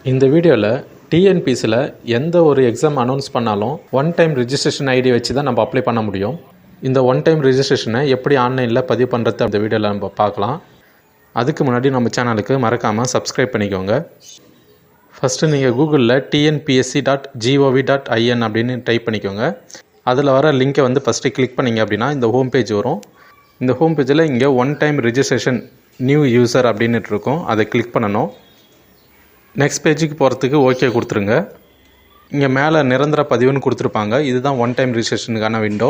இந்த வீடியோவில் டிஎன்பிசியில் எந்த ஒரு எக்ஸாம் அனௌன்ஸ் பண்ணாலும் ஒன் டைம் ரிஜிஸ்ட்ரேஷன் ஐடி வச்சு தான் நம்ம அப்ளை பண்ண முடியும். இந்த ஒன் டைம் ரிஜிஸ்ட்ரேஷனை எப்படி ஆன்லைனில் பதிவு பண்ணுறது அந்த வீடியோவில் நம்ம பார்க்கலாம். அதுக்கு முன்னாடி நம்ம சேனலுக்கு மறக்காமல் சப்ஸ்கிரைப் பண்ணிக்கோங்க. ஃபஸ்ட்டு நீங்கள் கூகுளில் tnpsc.gov.in அப்படின்னு டைப் பண்ணிக்கோங்க. அதில் வர லிங்க்கை ஃபஸ்ட்டு கிளிக் பண்ணிங்க அப்படின்னா இந்த ஹோம் பேஜ் வரும். இந்த ஹோம் பேஜில் இங்கே one time registration new user அப்படின்ட்டு இருக்கும். அதை கிளிக் பண்ணணும். நெக்ஸ்ட் பேஜுக்கு போகிறதுக்கு ஓகே கொடுத்துருங்க. இங்கே மேலே நிரந்தர பதிவுன்னு கொடுத்துருப்பாங்க. இதுதான் ஒன் டைம் ரிஜிஸ்ட்ரேஷனுக்கான விண்டோ.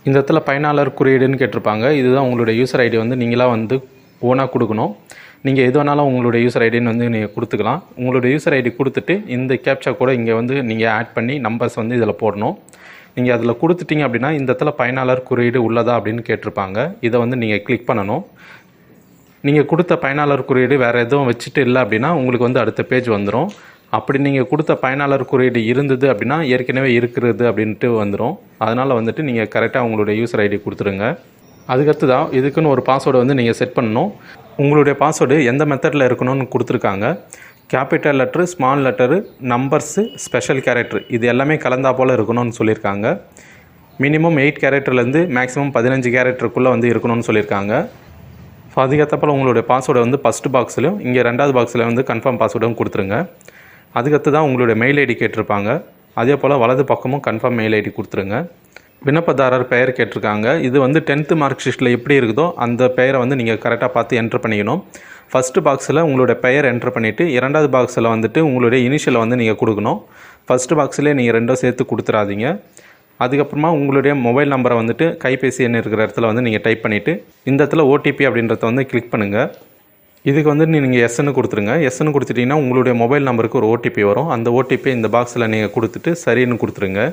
இந்த இடத்துல பயனாளர் குறியீடுன்னு கேட்டிருப்பாங்க. இதுதான் உங்களுடைய யூசர் ஐடி நீங்களாக ஓனாக கொடுக்கணும். நீங்கள் எது வேணாலும் உங்களுடைய யூசர் ஐடின்னு நீங்கள் கொடுத்துக்கலாம். உங்களுடைய யூசர் ஐடி கொடுத்துட்டு இந்த கேப்சா கூட இங்கே நீங்கள் ஆட் பண்ணி நம்பர்ஸ் இதில் போடணும். நீங்கள் அதில் கொடுத்துட்டீங்க அப்படின்னா இந்த இடத்துல பயனாளர் குறியீடு உள்ளதா அப்படின்னு கேட்டிருப்பாங்க. இதை நீங்கள் கிளிக் பண்ணணும். நீங்கள் கொடுத்த பயனாளர் குறியீடு வேறு எதுவும் வச்சுட்டு இல்லை அப்படின்னா உங்களுக்கு அடுத்த பேஜ் வந்துடும். அப்படி நீங்கள் கொடுத்த பயனாளர் குறியீடு இருந்தது அப்படின்னா ஏற்கனவே இருக்கிறது அப்படின்ட்டு வந்துடும். அதனால் நீங்கள் கரெக்டாக உங்களுடைய யூசர் ஐடி கொடுத்துருங்க. அதுக்கடுத்து தான் இதுக்குன்னு ஒரு பாஸ்வேர்டு நீங்கள் செட் பண்ணணும். உங்களுடைய பாஸ்வேர்டு எந்த மெத்தடில் இருக்கணும்னு கொடுத்துருக்காங்க. Capital letter, small letter, numbers, special character இது எல்லாமே கலந்தா போல் இருக்கணும்னு சொல்லியிருக்காங்க. மினிமம் 8 கேரக்டர்லேருந்து மேக்ஸிமம் 15 கேரக்டருக்குள்ளே இருக்கணும்னு சொல்லியிருக்காங்க. ஸோ அதுக்கேற்றப்போ உங்களுடைய பாஸ்வேர்டை ஃபஸ்ட்டு பாக்ஸ்லையும் இங்கே ரெண்டாவது பாக்ஸில் கன்ஃபார்ம் பாஸ்வேர்டும் கொடுத்துருங்க. அதுக்கடுத்து தான் உங்களுடைய மெயில் ஐடி கேட்டிருப்பாங்க. அதே போல் வலது பக்கமும் கன்ஃபார்ம் மெயில் ஐடி கொடுத்துருங்க. விண்ணப்பதாரர் பெயர் கேட்டிருக்காங்க. இது 10th மார்க் ஷீட்டில் எப்படி இருக்குதோ அந்த பெயரை நீங்கள் கரெக்டாக பார்த்து என்ட்ரு பண்ணிக்கணும். ஃபஸ்ட்டு பாக்ஸில் உங்களுடைய பெயர் என்ட்ரு பண்ணிவிட்டு இரண்டாவது பாக்ஸில் உங்களுடைய இனிஷியலை நீங்கள் கொடுக்கணும். ஃபஸ்ட்டு பாக்ஸிலே நீங்கள் ரெண்டும் சேர்த்து கொடுத்துடாதீங்க. அதுக்கப்புறமா உங்களுடைய மொபைல் நம்பரை கைபேசி எண் இருக்கிற இடத்துல நீங்கள் டைப் பண்ணிவிட்டு இந்த இடத்துல ஓடிபி அப்படின்றத கிளிக் பண்ணுங்கள். இதுக்கு நீங்கள் எஸ்ன்னு கொடுத்துருங்க. எஸ்ன்னு கொடுத்துட்டிங்கன்னா உங்களுடைய மொபைல் நம்பருக்கு ஒரு ஓடிபி வரும். அந்த ஓடிபி இந்த பாக்ஸில் நீங்கள் கொடுத்துட்டு சரின்னு கொடுத்துருங்க.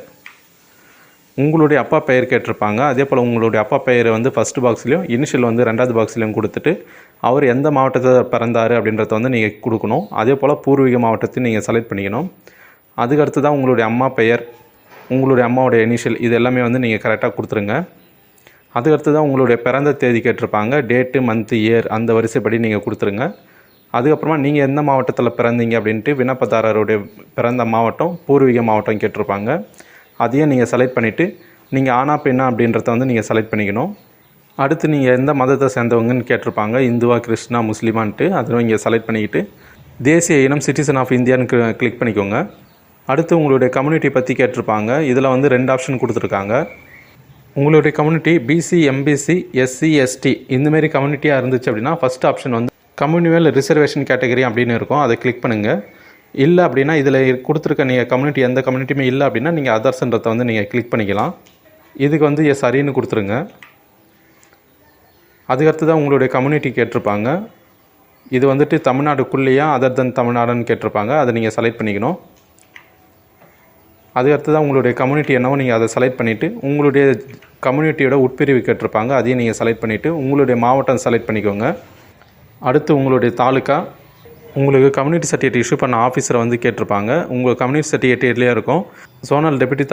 உங்களுடைய அப்பா பெயர் கேட்டிருப்பாங்க. அதே போல் உங்களுடைய அப்பா பெயர் ஃபஸ்ட்டு பாக்ஸ்லேயும் இனிஷியல் ரெண்டாவது பாக்ஸ்லேயும் கொடுத்துட்டு அவர் எந்த மாவட்டத்தில் பிறந்தார் அப்படின்றத நீங்கள் கொடுக்கணும். அதே போல் பூர்வீக மாவட்டத்தையும் நீங்கள் செலக்ட் பண்ணிக்கணும். அதுக்கடுத்து தான் உங்களுடைய அம்மா பெயர், உங்களுடைய அம்மாவோடைய இனிஷியல் இது எல்லாமே நீங்கள் கரெக்டாக கொடுத்துருங்க. அதுக்கடுத்து தான் உங்களுடைய பிறந்த தேதி கேட்டிருப்பாங்க. டேட்டு, மந்த்து, இயர் அந்த வரிசைப்படி நீங்கள் கொடுத்துருங்க. அதுக்கப்புறமா நீங்கள் எந்த மாவட்டத்தில் பிறந்தீங்க அப்படின்ட்டு விண்ணப்பதாரருடைய பிறந்த மாவட்டம், பூர்வீக மாவட்டம் கேட்டிருப்பாங்க. அதையும் நீங்கள் செலக்ட் பண்ணிவிட்டு நீங்கள் ஆனா பெண்ணா அப்படின்றத நீங்கள் செலக்ட் பண்ணிக்கணும். அடுத்து நீங்கள் எந்த மதத்தை சேர்ந்தவங்கன்னு கேட்டிருப்பாங்க. இந்துவா, கிறிஸ்டினா, முஸ்லீமான்ட்டு அதில் நீங்கள் செலக்ட் பண்ணிக்கிட்டு தேசிய இனம் சிட்டிசன் ஆஃப் இந்தியான்னு கிளிக் பண்ணிக்கோங்க. அடுத்து உங்களுடைய கம்யூனிட்டி பற்றி கேட்டிருப்பாங்க. இதில் 2 ஆப்ஷன் கொடுத்துருக்காங்க. உங்களுடைய community BC, MBC, SC, ST இந்தமாரி கம்யூனிட்டியாக இருந்துச்சு அப்படின்னா first option communal reservation category அப்படின்னு இருக்கும். அதை கிளிக் பண்ணுங்கள். இல்லை அப்படின்னா இதில் கொடுத்துருக்க நீங்கள் கம்யூனிட்டி எந்த கம்யூனிட்டியுமே இல்லை அப்படின்னா நீங்கள் அதர்ஸ்ன்றதை நீங்கள் கிளிக் பண்ணிக்கலாம். இதுக்கு எஸ் சரின்னு கொடுத்துருங்க. அதுக்கடுத்து தான் உங்களுடைய கம்யூனிட்டி கேட்டிருப்பாங்க. இது தமிழ்நாடுக்குள்ளேயா அதர் தென் தமிழ்நாடுன்னு கேட்டிருப்பாங்க. அதை நீங்கள் செலக்ட் பண்ணிக்கணும். அதுக்கடுத்து தான் உங்களுடைய கம்யூனிட்டி என்னவோ நீங்கள் அதை செலக்ட் பண்ணிவிட்டு உங்களுடைய கம்யூனிட்டியோட உட்பிரிவு கேட்டிருப்பாங்க. அதையும் நீங்கள் செலக்ட் பண்ணிவிட்டு உங்களுடைய மாவட்டம் செலக்ட் பண்ணிக்கோங்க. அடுத்து உங்களுடைய தாலுக்கா, உங்களுக்கு கம்யூனிட்டி சர்டிஃபிகேட் இஷ்யூ பண்ண ஆஃபீஸரை கேட்டிருப்பாங்க. உங்கள் கம்யூனிட்டி சர்டிஃபிகேட்லேயே இருக்கும். சோனல் டெபுட்டி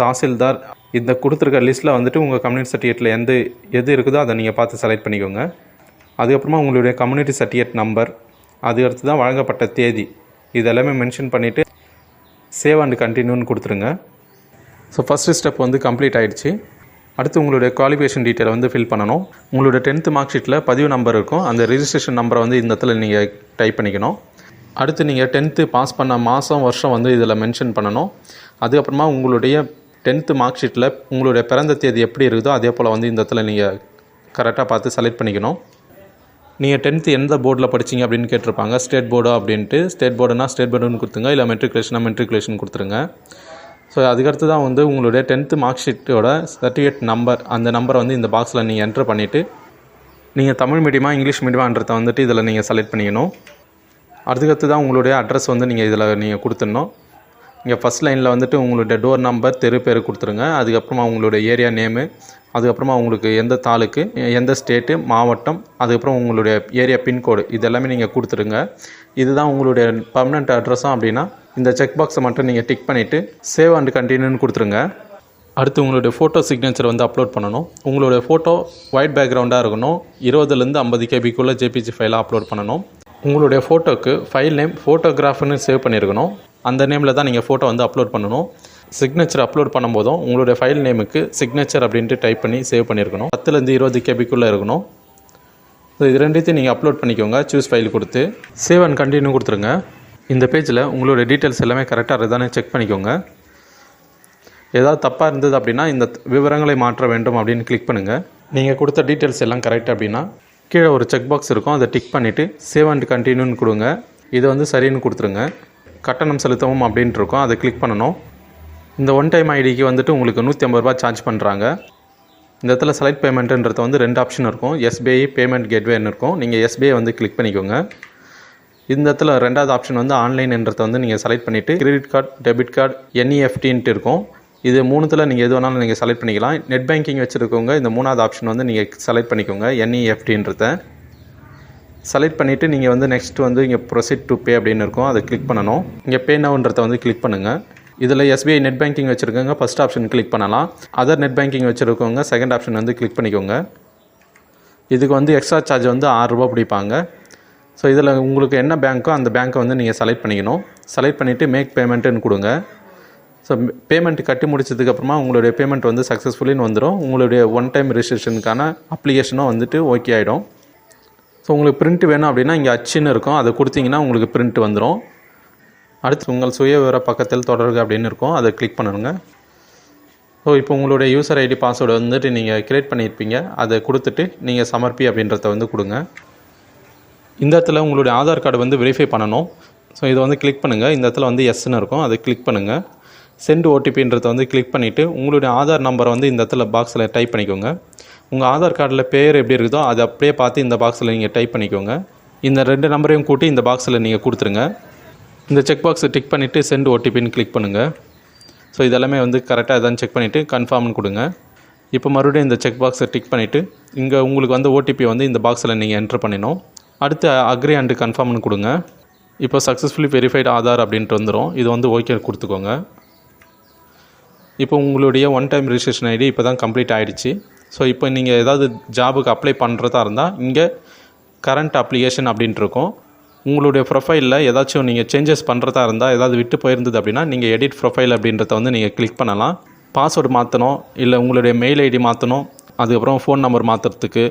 தாசில்தார் இந்த கொடுத்துருக்க லிஸ்ட்டில் உங்கள் கம்யூனிட்டி சர்டிஃபிகேட்டில் எது இருக்குதோ அதை நீங்கள் பார்த்து செலக்ட் பண்ணிக்கோங்க. அதுக்கப்புறமா உங்களுடைய கம்யூனிட்டி சர்டிஃபிகேட் நம்பர், அதுக்கடுத்து தான் வழங்கப்பட்ட தேதி இதெல்லாமே மென்ஷன் பண்ணிவிட்டு சேவ் அண்ட் கண்டினியூன்னு கொடுத்துருங்க. ஸோ ஃபஸ்ட்டு ஸ்டெப் கம்ப்ளீட் ஆகிடுச்சு. அடுத்து உங்களுடைய குவாலிஃபிகேஷன் டீட்டெயில் ஃபில் பண்ணணும். உங்களுடைய 10th மார்க் ஷீட்டில் பதிவு நம்பர் இருக்கும். அந்த ரிஜிஸ்ட்ரேஷன் நம்பரை இந்த இடத்துல நீங்கள் டைப் பண்ணிக்கணும். அடுத்து நீங்கள் 10th பாஸ் பண்ண மாதம், வருஷம் இதில் மென்ஷன் பண்ணணும். அதுக்கப்புறமா உங்களுடைய 10th மார்க் ஷீட்டில் உங்களுடைய பிறந்த தேதி எப்படி இருக்குதோ அதே போல் இந்த இடத்துல நீங்கள் கரெக்டாக பார்த்து செலக்ட் பண்ணிக்கணும். நீங்கள் 10th எந்த போர்டில் படிச்சிங்க அப்படின்னு கேட்டிருப்பாங்க. ஸ்டேட் போர்டா அப்படின்ட்டு ஸ்டேட் போர்டுனா ஸ்டேட் போர்டுன்னு கொடுத்துங்க. இல்லை மெட்ரிகுலேஷன் கொடுத்துருங்க. ஸோ அதுக்கடுத்து தான் உங்களுடைய 10th மார்க் ஷீட்டோட சர்டிஃபிகேட் நம்பர், அந்த நம்பரை இந்த பாக்ஸில் நீங்கள் என்ட்ரு பண்ணிவிட்டு நீங்கள் தமிழ் மீடியமா இங்கிலீஷ் மீடியமான்றதை இதில் நீங்கள் செலக்ட் பண்ணிக்கணும். அதுக்கடுத்து தான் உங்களுடைய அட்ரஸ் நீங்கள் இதில் நீங்கள் கொடுத்துடணும். இங்கே ஃபஸ்ட் லைனில் உங்களுடைய டோர் நம்பர், தெரு பேர் கொடுத்துருங்க. அதுக்கப்புறமா உங்களுடைய ஏரியா நேமு, அதுக்கப்புறமா உங்களுக்கு எந்த தாலுக்கு, எந்த ஸ்டேட்டு, மாவட்டம், அதுக்கப்புறம் உங்களுடைய ஏரியா பின்கோடு இதெல்லாமே நீங்கள் கொடுத்துருங்க. இதுதான் உங்களுடைய பர்மனெண்ட் அட்ரஸும் அப்படின்னா இந்த செக் பாக்ஸை மட்டும் நீங்கள் டிக் பண்ணிவிட்டு சேவ் அண்ட் கண்டினியூன்னு கொடுத்துருங்க. அடுத்து உங்களுடைய ஃபோட்டோ சிக்னேச்சர் அப்லோட் பண்ணணும். உங்களுடைய ஃபோட்டோ ஒயிட் பேக்ரவுண்டாக இருக்கணும். 20லேருந்து 50 கேபிக்குள்ளே ஜேபிஜி ஃபைலாக அப்லோட் பண்ணணும். உங்களுடைய ஃபோட்டோக்கு ஃபைல் நேம் ஃபோட்டோகிராஃப்னு சேவ் பண்ணியிருக்கணும். அந்த நேமில் தான் நீங்கள் ஃபோட்டோ வந்து அப்லோட் பண்ணணும். சிக்னேச்சர் அப்லோட் பண்ணும்போதும் உங்களுடைய ஃபைல் நேமுக்கு சிக்னேச்சர் அப்படின்ட்டு டைப் பண்ணி சேவ் பண்ணியிருக்கணும். 10லேருந்து 20 கேபிக்குள்ளே இருக்கணும். ஸோ இது ரெண்டுத்தையும் நீங்கள் அப்லோட் பண்ணிக்கோங்க. சூஸ் ஃபைல் கொடுத்து சேவ் அண்ட் கண்டினியூ கொடுத்துருங்க. இந்த பேஜில் உங்களுடைய டீட்டெயில்ஸ் எல்லாமே கரெக்டாக இருக்குதானே செக் பண்ணிக்கோங்க. ஏதாவது தப்பாக இருந்தது அப்படின்னா இந்த விவரங்களை மாற்ற வேண்டும் அப்படின்னு கிளிக் பண்ணுங்கள். நீங்கள் கொடுத்த டீட்டெயில்ஸ் எல்லாம் கரெக்ட் அப்படின்னா கீழே ஒரு செக் பாக்ஸ் இருக்கும், அதை டிக் பண்ணிவிட்டு சேவ் அண்ட் கண்டினியூன்னு கொடுங்க. இது வந்து சரின்னு கொடுத்துருங்க. கட்டணம் செலுத்தவும் அப்படின்ட்டு இருக்கும், அதை கிளிக் பண்ணணும். இந்த ஒன் டைம் ஐடிக்கு வந்துட்டு உங்களுக்கு 150 ரூபா சார்ஜ் பண்ணுறாங்க. இந்த இடத்துல செலக்ட் பேமெண்ட்டுன்றது வந்து 2 ஆப்ஷன் இருக்கும். எஸ்பிஐ பேமெண்ட் கேட்வேன்னு இருக்கும். நீங்கள் எஸ்பிஐ வந்து கிளிக் பண்ணிக்கோங்க. இந்த இடத்துல 2வது ஆப்ஷன் வந்து ஆன்லைன்ன்றதை வந்து நீங்கள் செலக்ட் பண்ணிவிட்டு கிரெடிட் கார்டு, டெபிட் கார்டு, என்இஎஃப்டின்ட்டு இருக்கும். இது 3த்தில் நீங்கள் எது வேணாலும் நீங்கள் செலக்ட் பண்ணிக்கலாம். நெட் பேங்கிங் வச்சுருக்கவங்க இந்த 3வது ஆப்ஷன் வந்து நீங்கள் செலக்ட் பண்ணிக்கோங்க. என்இஎஃப்டின்றதை செலக்ட் பண்ணிவிட்டு நீங்கள் வந்து நெக்ஸ்ட் வந்து இங்கே ப்ரொசீட் டு பே அப்படின்னு இருக்கும், அதை கிளிக் பண்ணணும். இங்கே பே நவுன்றதை வந்து கிளிக் பண்ணுங்கள். இதில் எஸ்பிஐ நெட் பேங்கிங் வச்சுருக்கவங்க ஃபஸ்ட் ஆப்ஷன் கிளிக் பண்ணலாம். அதர் நெட் பேங்கிங் வச்சுருக்கவங்க செகண்ட் ஆப்ஷன் வந்து கிளிக் பண்ணிக்கோங்க. இதுக்கு வந்து எக்ஸ்ட்ரா சார்ஜ் வந்து 6 ரூபா பிடிப்பாங்க. ஸோ இதில் உங்களுக்கு என்ன பேங்க்கோ அந்த பேங்க்கை வந்து நீங்கள் செலக்ட் பண்ணிக்கணும். செலக்ட் பண்ணிவிட்டு மேக் பேமெண்ட்டுன்னு கொடுங்க. ஸோ பேமெண்ட் கட்டி முடிச்சதுக்கப்புறமா உங்களுடைய பேமெண்ட் வந்து சக்ஸஸ்ஃபுல்லின்னு வந்துடும். உங்களுடைய ஒன் டைம் ரிஜிஸ்ட்ரேஷனுக்கான அப்ளிகேஷனும் வந்துட்டு ஓகே ஆகிடும். ஸோ உங்களுக்கு பிரிண்ட் வேணும் அப்படின்னா இங்கே அச்சுன்னு இருக்கும், அதை கொடுத்தீங்கன்னா உங்களுக்கு பிரிண்ட் வந்துடும். அடுத்து உங்கள் சுய விவர பக்கத்தில் தொடர்க அப்படின்னு இருக்கும், அதை கிளிக் பண்ணுங்க. ஸோ இப்போ உங்களுடைய யூசர் ஐடி பாஸ்வேர்டு வந்துட்டு நீங்கள் க்ரியேட் பண்ணியிருப்பீங்க, அதை கொடுத்துட்டு நீங்கள் சமர்ப்பி அப்படின்றத வந்து கொடுங்க. இந்த இடத்துல உங்களுடைய ஆதார் கார்டு வந்து வெரிஃபை பண்ணணும். ஸோ இதை வந்து கிளிக் பண்ணுங்கள். இந்த இடத்துல வந்து எஸ்ன்னு இருக்கும், அதை கிளிக் பண்ணுங்கள். சென்ட் ஓடிபின்றதை வந்து கிளிக் பண்ணிவிட்டு உங்களுடைய ஆதார் நம்பரை வந்து இந்த இடத்துல பாக்ஸில் டைப் பண்ணிக்கோங்க. உங்கள் ஆதார் கார்டில் பேர் எப்படி இருக்குதோ அதை அப்படியே பார்த்து இந்த பாக்ஸில் நீங்கள் டைப் பண்ணிக்கோங்க. இந்த 2 நம்பரையும் கூட்டி இந்த பாக்ஸில் நீங்கள் கொடுத்துருங்க. இந்த செக் பாக்ஸை டிக் பண்ணிவிட்டு சென்ட் ஓடிபின்னு கிளிக் பண்ணுங்கள். ஸோ இதெல்லாமே வந்து கரெக்டாக எதான்னு செக் பண்ணிவிட்டு கன்ஃபார்ம்னு கொடுங்க. இப்போ மறுபடியும் இந்த செக் பாக்ஸை டிக் பண்ணிவிட்டு இங்கே உங்களுக்கு வந்து ஓடிபி வந்து இந்த பாக்ஸில் நீங்கள் என்ட்ரு பண்ணிடணும். அடுத்து அக்ரி அண்ட் கன்ஃபார்ம்னு கொடுங்க. இப்போ சக்ஸஸ்ஃபுல்லி வெரிஃபைடு ஆதார் அப்படின்ட்டு வந்துடும். இது வந்து ஓகே கொடுத்துக்கோங்க. இப்போ உங்களுடைய ஒன் டைம் ரிஜிஸ்ட்ரேஷன் ஐடி இப்போ தான் கம்ப்ளீட் ஆகிடுச்சு. ஸோ இப்போ நீங்கள் ஏதாவது ஜாபுக்கு அப்ளை பண்ணுறதா இருந்தால் இங்கே கரண்ட் அப்ளிகேஷன் அப்படின்ட்டு இருக்கும். உங்களுடைய ப்ரொஃபைலில் ஏதாச்சும் நீங்கள் சேஞ்சஸ் பண்ணுறதா இருந்தால் ஏதாவது விட்டு போயிருந்தது அப்படின்னா நீங்கள் எடிட் ப்ரொஃபைல் அப்படின்றத வந்து நீங்கள் கிளிக் பண்ணலாம். பாஸ்வேர்டு மாற்றணும், இல்லை உங்களுடைய மெயில் ஐடி மாற்றணும், அதுக்கப்புறம் ஃபோன் நம்பர் மாற்றுறதுக்கு,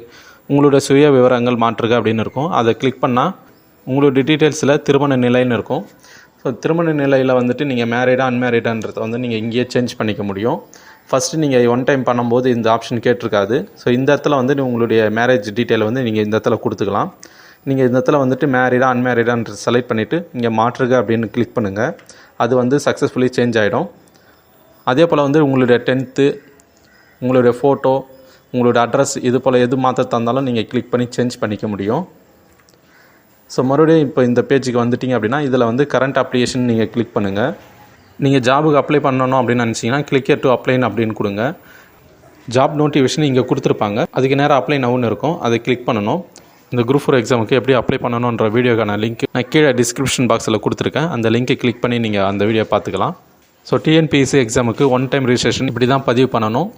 உங்களுடைய சுய விவரங்கள் மாற்றுக அப்படின்னு இருக்கும். அதை கிளிக் பண்ணால் உங்களுடைய டீட்டெயில்ஸில் திருமண நிலைன்னு இருக்கும். ஸோ திருமண நிலையில் வந்துட்டு நீங்கள் மேரீடா அன்மேரீடான்றதை வந்து நீங்கள் இங்கேயே சேஞ்ச் பண்ணிக்க முடியும். ஃபஸ்ட்டு நீங்கள் ஒன் டைம் பண்ணும்போது இந்த ஆப்ஷன் கேட்டிருக்காது. ஸோ இந்த இடத்துல வந்து உங்களுடைய மேரேஜ் டீட்டெயில் வந்து நீங்கள் இந்த இடத்துல கொடுத்துக்கலாம். நீங்கள் இந்த இடத்துல வந்துட்டு மேரீடா அன்மேரீடான்ற செலக்ட் பண்ணிவிட்டு இங்கே மாற்றுக அப்படின்னு கிளிக் பண்ணுங்கள். அது வந்து சக்ஸஸ்ஃபுல்லி சேஞ்ச் ஆகிடும். அதே போல் வந்து உங்களுடைய 10th, உங்களுடைய ஃபோட்டோ, உங்களுடைய அட்ரஸ் இது போல் எது மாற்ற தந்தாலும் நீங்கள் கிளிக் பண்ணி சேஞ்ச் பண்ணிக்க முடியும். ஸோ மறுபடியும் இப்போ இந்த பேஜுக்கு வந்துட்டிங்க அப்படின்னா இதில் வந்து கரண்ட் அப்ளிகேஷன் நீங்கள் கிளிக் பண்ணுங்கள். நீங்கள் ஜாபுக்கு அப்ளை பண்ணணும் அப்படின்னு நினச்சிங்கன்னா கிளிக் டு அப்ளைன் அப்படின்னு கொடுங்க. ஜாப் நோட்டிஃபிகேஷன் இங்கே கொடுத்துருப்பாங்க, அதுக்கு நேரம் அப்ளை நவுன்னு இருக்கும், அதை கிளிக் பண்ணணும். இந்த குரூப் 4 எக்ஸாமுக்கு எப்படி அப்ளை பண்ணணுன்ற வீடியோக்கான லிங்க் நான் கீழே டிஸ்கிரிப்ஷன் பாக்ஸில் கொடுத்துருக்கேன். அந்த லிங்க்கை கிளிக் பண்ணி நீங்கள் அந்த வீடியோ பார்த்துக்கலாம். ஸோ டிஎன்பிஎஸ்சி எக்ஸாமுக்கு ஒன் டைம் ரிஜிஸ்ட்ரேஷன் இப்படி தான் பதிவு பண்ணணும்.